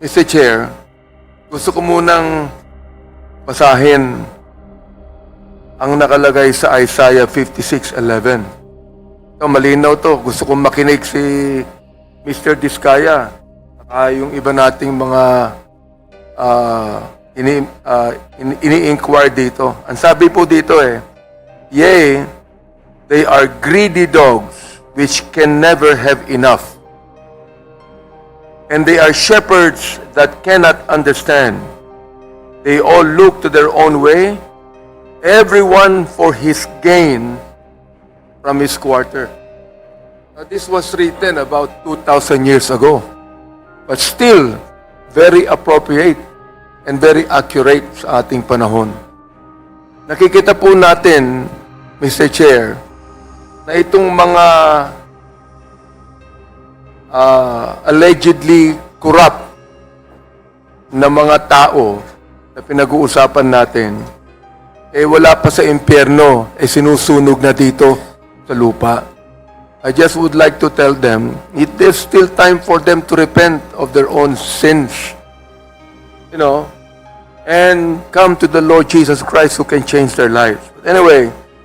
Mr. Chair, gusto ko munang basahin ang nakalagay sa Isaiah 56:11. Ito, malinaw to. Gusto kong makinig si Mr. Diskaya at yung iba nating mga ini-inquire dito. Ang sabi po dito Yea, they are greedy dogs which can never have enough. And they are shepherds that cannot understand. They all look to their own way, everyone for his gain from his quarter. Now, this was written about 2,000 years ago, but still very appropriate and very accurate sa ating panahon. Nakikita po natin, Mr. Chair, na itong mga allegedly corrupt na mga tao na pinag-uusapan natin, wala pa sa impyerno, sinusunog na dito sa lupa. I just would like to tell them, it is still time for them to repent of their own sins, and come to the Lord Jesus Christ who can change their lives. But anyway,